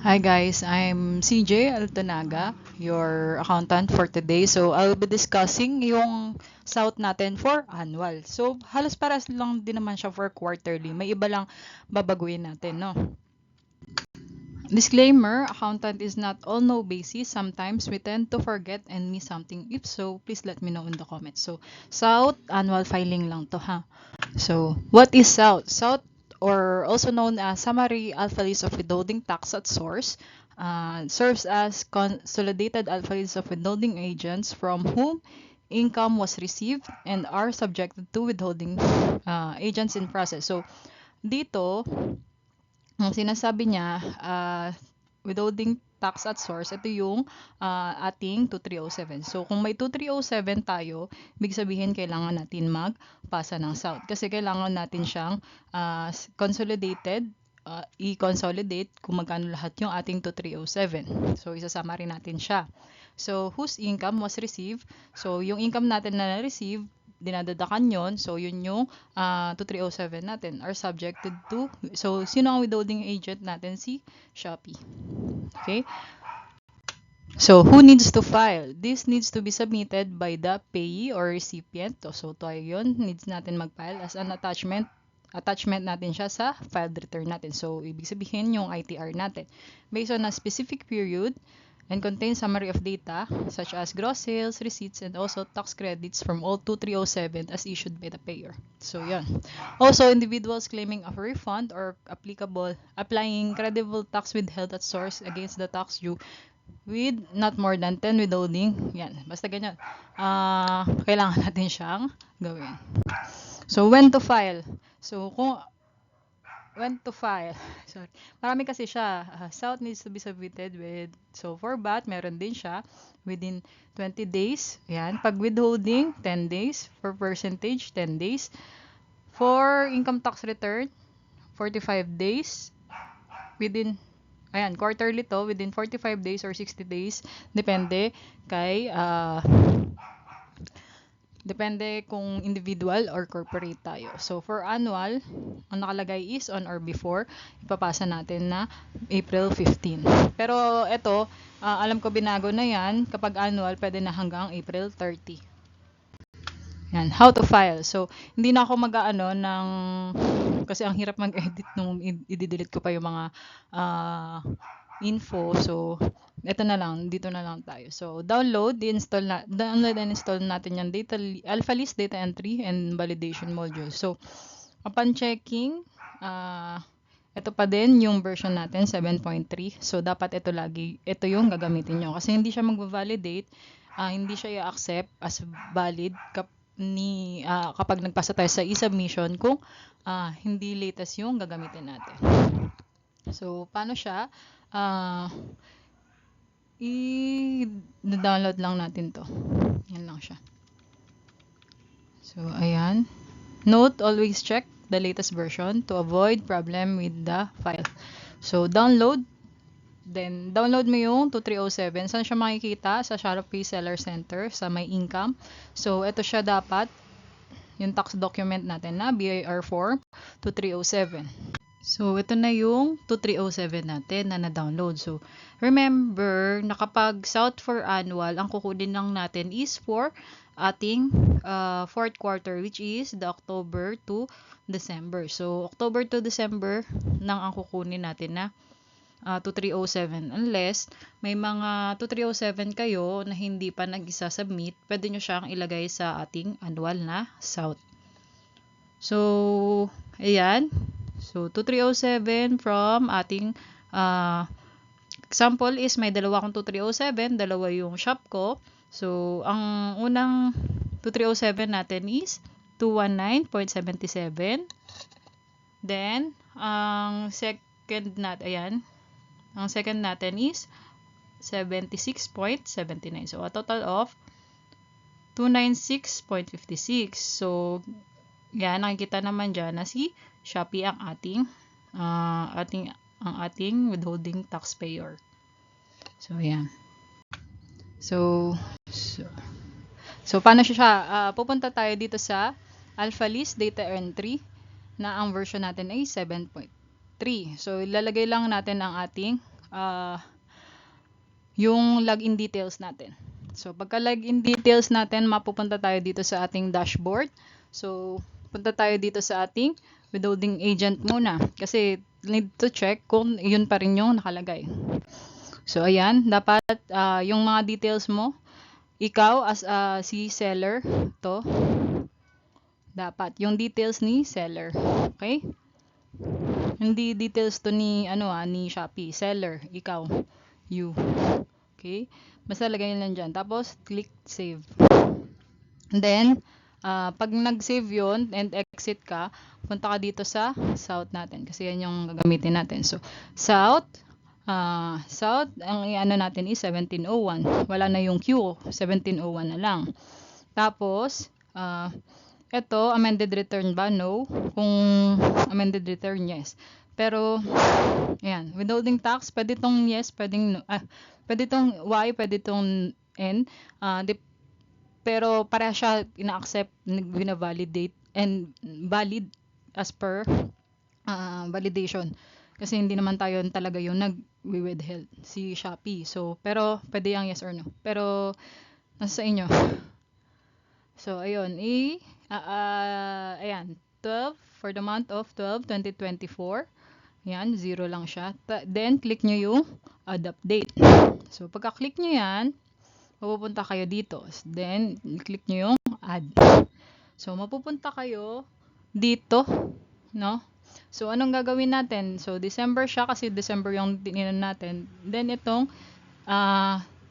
Hi guys, I'm CJ Altonaga, your accountant for today. So I'll be discussing yung SOUT natin for annual. So halos paras lang din naman siya for quarterly. May iba lang babaguhin natin, no? Disclaimer, accountant is not all no basis. Sometimes we tend to forget and miss something. If so, please let me know in the comments. So SOUT, annual filing lang to ha. So what is SOUT? SOUT, or also known as Summary Alpha List of Withholding Tax at Source, serves as consolidated alpha list of withholding agents from whom income was received and are subjected to withholding agents in process. So dito, ang sinasabi niya, withholding tax at source, ito yung ating 2307. So, kung may 2307 tayo, ibig sabihin kailangan natin magpasa ng SOUT. Kasi kailangan natin siyang consolidated, i-consolidate kung magkano lahat yung ating 2307. So, isasama rin natin siya. So, whose income was received? So, yung income natin na na-receive, dinadadakan yon. So, yun yung 2307 natin are subjected to. So, sino ang withholding agent natin? Si Shopee. Okay? So, who needs to file? This needs to be submitted by the payee or recipient. So, tayo yun. Needs natin mag-file as an attachment. Attachment natin siya sa filed return natin. So, ibig sabihin yung ITR natin. Based on a specific period, and contains summary of data such as gross sales, receipts, and also tax credits from all 2307 as issued by the payer. So, yan. Also, individuals claiming a refund or applying credible tax withheld at source against the tax due with not more than 10 withholding. Yan. Basta ganyan. Kailangan natin siyang gawin. So, when to file? So, when to file. Sorry. Marami kasi siya. SOUT needs to be submitted with, so for VAT, meron din siya within 20 days. Yan. Pag withholding, 10 days. For percentage, 10 days. For income tax return, 45 days. Within, ayan, quarterly to, within 45 days or 60 days. Depende kay, depende kung individual or corporate tayo. So, for annual, ang nakalagay is on or before, ipapasa natin na April 15. Pero ito, alam ko binago na yan. Kapag annual, pwede na hanggang April 30. Yan, how to file. So, hindi na ako mag-aano ng, kasi ang hirap mag-edit nung i-delete ko pa yung mga info. So, ito na lang, dito na lang tayo. So, download and install natin yung Alpha List data entry and validation module. So, upon checking, ito pa din yung version natin, 7.3. So, dapat ito yung gagamitin nyo. Kasi hindi siya mag-validate, hindi siya i-accept as valid kapag nagpasa tayo sa e-submission kung hindi latest yung gagamitin natin. So, paano siya? I-download lang natin to. Yan lang siya. So, ayan. Note, always check the latest version to avoid problem with the file. So, download. Then, download mo yung 2307. Saan siya makikita? Sa Shopee Seller Center, sa may income. So, ito siya dapat, yung tax document natin na BIR form 2307. So, ito na yung 2307 natin na na-download. So, remember na kapag SOUT for annual, ang kukunin lang natin is for ating fourth quarter, which is the October to December. So, October to December nang ang kukunin natin na 2307. Unless may mga 2307 kayo na hindi pa nag-isa-submit, pwede nyo siyang ilagay sa ating annual na SOUT. So, ayan. So, 2307 from ating example is may dalawa akong 2307, dalawa yung shop ko. So, ang unang 2307 natin is 219.77. Then, ang second natin is 76.79. So, a total of 296.56. So, yan, nakikita naman dyan na si Shopee ang ating withholding taxpayer. So, yan. So paano siya? Pupunta tayo dito sa Alpha List Data Entry na ang version natin ay 7.3. So, ilalagay lang natin ang ating yung login details natin. So, pagka login details natin, mapupunta tayo dito sa ating dashboard. So, punta tayo dito sa ating withholding agent muna. Kasi, need to check kung yun pa rin yung nakalagay. So, ayan. Dapat yung mga details mo, ikaw as si seller, to. Dapat. Yung details ni seller. Okay? Hindi details to ni, ni Shopee. Seller. Ikaw. You. Okay? Basta lagay lang dyan. Tapos, click save. And then, pag nag-save yun and exit ka, punta ka dito sa south natin. Kasi yan yung gagamitin natin. So, south, ang i-ano natin is 1701. Wala na yung Q. 1701 na lang. Tapos, ito, amended return ba? No. Kung amended return, yes. Pero, ayan, withholding tax, pwede tong yes, pwedeng no, pwede tong Y, pwede tong N. Pero para siya ina-accept, bina-validate, and valid as per validation. Kasi hindi naman tayo talaga yung nag-withheld si Shopee. So, pero pwede yung yes or no. Pero, nasa sa inyo. So, ayun. Ayan, 12 for the month of 12, 2024. Yan, 0 lang siya. Then, click nyo yung add update. So, pagka-click nyo yan, mapupunta kayo dito. Then, click nyo yung add. So, mapupunta kayo dito, no? So, anong gagawin natin? So, December siya kasi December yung tininan natin. Then, itong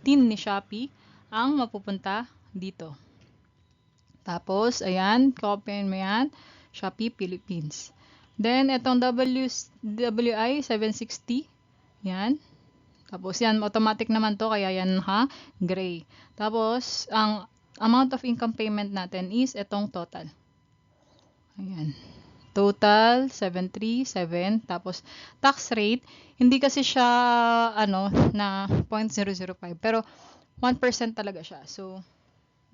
tin ni Shopee ang mapupunta dito. Tapos, ayan, copyin mo yan. Shopee Philippines. Then, itong WI 760. Yan. Tapos, yan, automatic naman to, kaya yan gray. Tapos, ang amount of income payment natin is itong total. Ayan. Total, 737. Tapos, tax rate, hindi kasi siya, na 0.005. Pero, 1% talaga siya. So,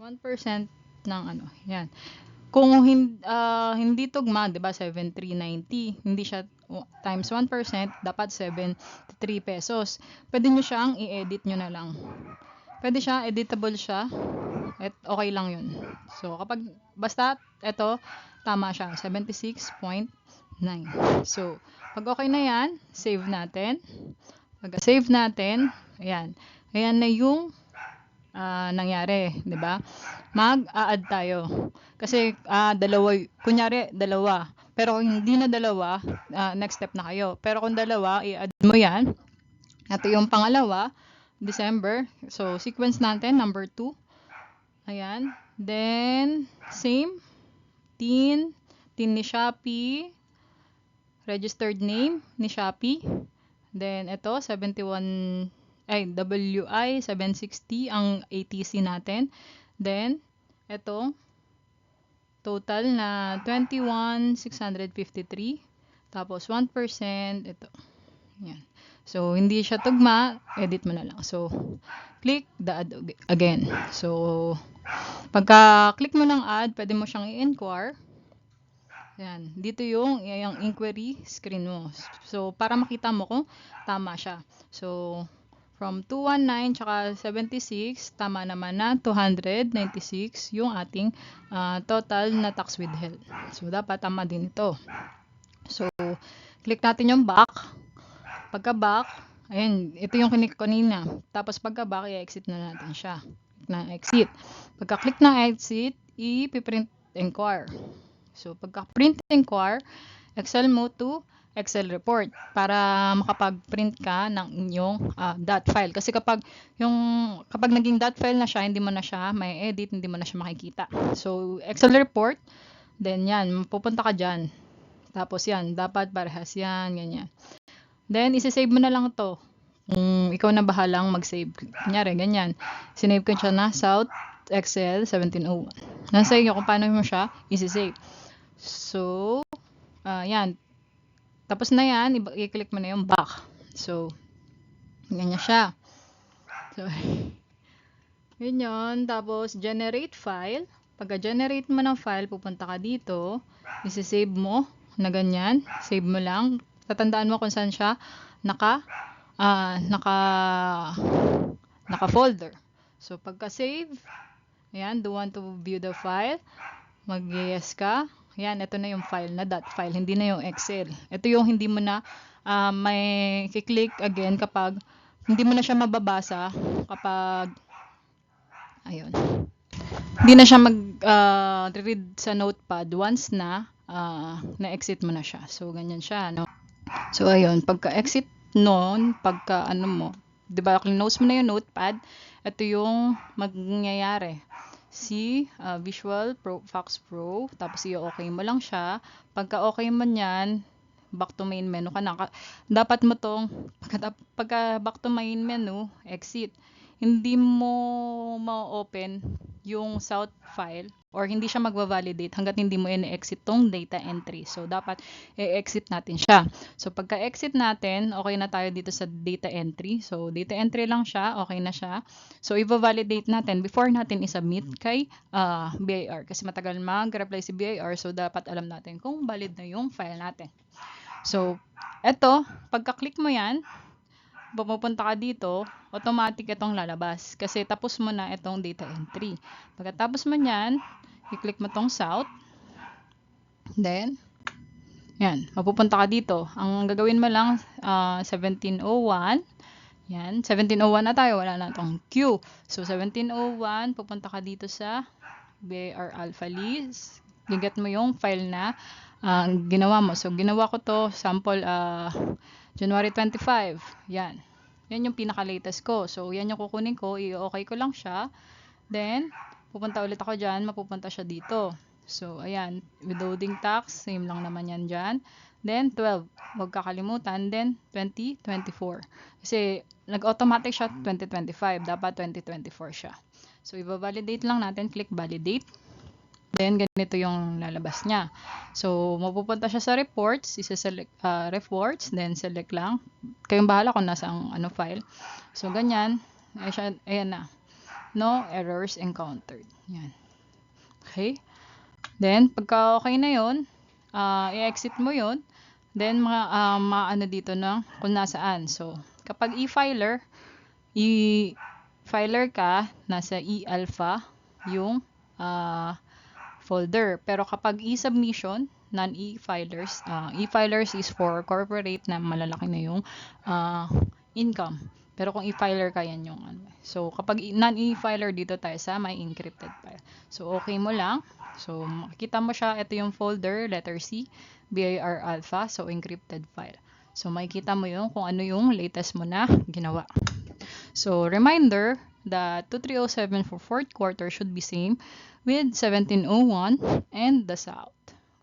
1% ng yan. Kung hindi tugma, 'di ba, 7,390, hindi siya times 1%, dapat 73 pesos. Pwede niyo siyang i-edit niyo na lang. Pwede siya, editable siya. At okay lang 'yun. So, kapag basta ito tama siya, 76.9. So, pag okay na 'yan, save natin. Pag save natin, ayan. Ayan na yung nangyari, 'di ba? Mag-a-add tayo. Kasi kunyari dalawa. Pero kung hindi na dalawa, next step na kayo. Pero kung dalawa, i-add mo 'yan. Ito yung pangalawa, December. So, sequence natin number 2. Ayan. Then, same tin ni Shopee, registered name ni Shopee. Then, ito, WI 760 ang ATC natin. Then, ito, total na 21,653. Tapos, 1%, ito. Yan. So, hindi siya tugma, edit mo na lang. So, click the add again. So, pagka-click mo ng add, pwede mo siyang i-inquire. Yan. Dito yung inquiry screen mo. So, para makita mo kung tama siya. So, from 219 tsaka 76, tama naman na 296 yung ating total na tax withheld. So, dapat tama din ito. So, click natin yung back. Pagka-back, ayan, ito yung kinik kanina. Tapos pagka-back, i-exit na natin siya. Na exit. Pagka-click na exit, i-print inquire. So, pagka-print inquire, Excel mo to Excel report para makapag-print ka ng inyong dot file. Kasi kapag naging dot file na siya, hindi mo na siya may edit, hindi mo na siya makikita. So, Excel report, then yan, pupunta ka dyan. Tapos yan, dapat parehas yan, ganyan. Then, isi-save mo na lang to. Ikaw na bahalang mag-save. Kunyari, ganyan. Sinave ko siya na South Excel 1701. Nasa iyo kung paano mo siya isi-save. So, yan. Tapos na yan, i-click mo na yung back. So, ganyan siya. So, yun yun. Tapos, generate file. Pagka-generate mo ng file, pupunta ka dito. Isi-save mo na ganyan. Save mo lang. Tatandaan mo kung saan siya naka-folder. So, pagka-save, ayan, do want to view the file, mag-yes ka. Ayan, ito na yung file na .file, hindi na yung Excel. Ito yung hindi mo na may kiklik again kapag hindi mo na siya mababasa kapag, ayun, hindi na siya mag-read sa notepad once na na-exit mo na siya. So, ganyan siya, no? So, ayun, pagka-exit nun, pagka ano mo, di ba, close mo na yung notepad, ito yung mangyayari. Si Visual Pro, Fox Pro, tapos i-okay mo lang siya. Pagka okay mo yan, back to main menu ka na. Dapat mo tong, pagka back to main menu, exit. Hindi mo ma-open yung south file or hindi siya magva-validate hanggat hindi mo i-exit tong data entry. So, dapat i-exit natin siya. So, pagka-exit natin, okay na tayo dito sa data entry. So, data entry lang siya, okay na siya. So, i-validate natin before natin i-submit kay BIR. Kasi matagal mag-reply si BIR, so dapat alam natin kung valid na yung file natin. So, eto, pagka-click mo yan, pupunta ka dito, automatic itong lalabas. Kasi tapos mo na itong data entry. Pagkatapos mo yan, i-click mo tong south. Then, yan, mapupunta ka dito. Ang gagawin mo lang, 1701. Yan, 1701 na tayo, wala na itong Q. So, 1701, pupunta ka dito sa BIR Alpha List. Gigat mo yung file na ginawa mo. So, ginawa ko to, sample, January 25. Yan. Yan yung pinaka-latest ko. So, yan yung kukunin ko. I-okay ko lang siya. Then, pupunta ulit ako dyan. Mapupunta siya dito. So, ayan. Withholding tax. Same lang naman yan dyan. Then, 12. Huwag kakalimutan. Then, 2024. Kasi, nag-automatic siya 2025. Dapat 2024 siya. So, i-validate lang natin. Click validate. Then, ganito yung lalabas niya. So, mapupunta siya sa reports. Isa-select reports. Then, select lang. Kayong bahala kung nasa ang file. So, ganyan. Ayan na. No errors encountered. Yan. Okay. Then, pagka okay na yun, i-exit mo yun. Then, ano dito na kung nasaan. So, kapag e-filer ka, nasa e-alpha yung folder. Pero kapag e-submission, non-e-filers, e-filers is for corporate na malalaki na yung income. Pero kung e-filer ka, yan yung ano. So, kapag non-e-filer, dito tayo sa may encrypted file. So, okay mo lang. So, makikita mo siya, ito yung folder, letter C, BIR Alpha, so encrypted file. So, makikita mo yung kung ano yung latest mo na ginawa. So, reminder that 2307 for fourth quarter should be same with 1701 and the south.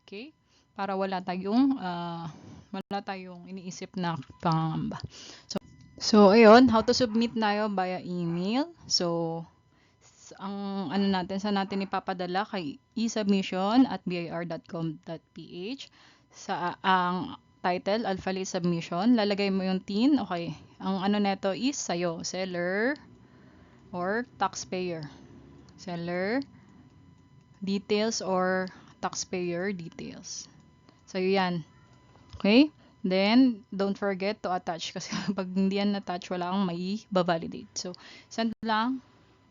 Okay? Para wala tayong iniisip na pangangamba. So, ayun, how to submit tayo via email. So, ang ano natin, saan natin ipapadala kay esubmission@bir.com.ph. Sa ang title, Alpha List Submission. Lalagay mo yung TIN. Okay. Ang ano neto is sa'yo, seller or taxpayer. Seller details or taxpayer details. Sa'yo yan. Okay? Then, don't forget to attach kasi pag hindi yan attach, wala kang may validate. So, send lang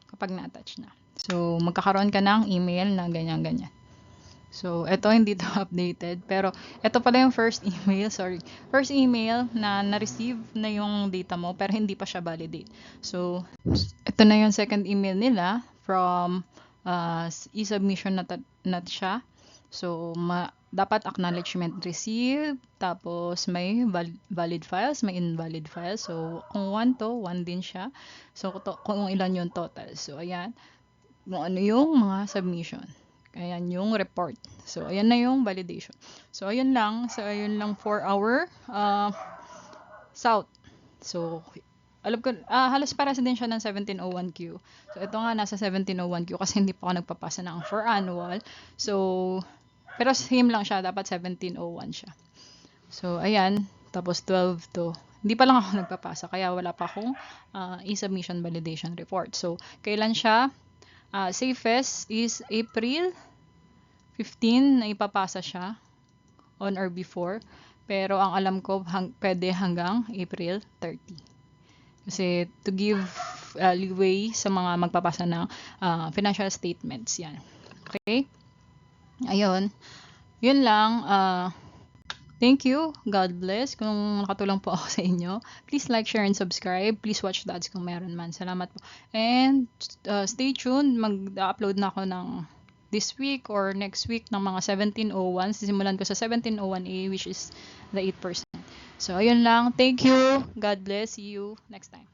kapag na-attach na. So, magkakaroon ka ng email na ganyan-ganyan. So, ito hindi to updated. Pero, ito pala yung first email, First email na na-receive na yung data mo, pero hindi pa siya validate. So, ito na yung second email nila from e-submission na siya. So, dapat acknowledgement received, tapos may valid files, may invalid files. So, kung 1 to, 1 din siya. So, kung ilan yung total. So, ayan. Kung ano yung mga submission. Ayan yung report. So, ayan na yung validation. So, ayun lang. So, ayun lang for our south. So, alam ko, halos para din siya ng 1701Q. So, ito nga nasa 1701Q kasi hindi pa ako nagpapasa ng for annual. So, pero same lang siya. Dapat 1701 siya. So, ayan. Tapos 12 to. Hindi pa lang ako nagpapasa. Kaya wala pa akong e-submission validation report. So, kailan siya? Safest is April 15 na ipapasa siya on or before. Pero ang alam ko, pwede hanggang April 30. Kasi to give leeway sa mga magpapasa ng financial statements yan. Okay? Ayun. Yun lang. Thank you. God bless. Kung nakatulong po ako sa inyo, please like, share, and subscribe. Please watch the ads kung meron man. Salamat po. And stay tuned. Mag-upload na ako ng this week or next week ng mga 1701. Sisimulan ko sa 1701A, which is the 8%. So, ayun lang. Thank you. God bless. See you next time.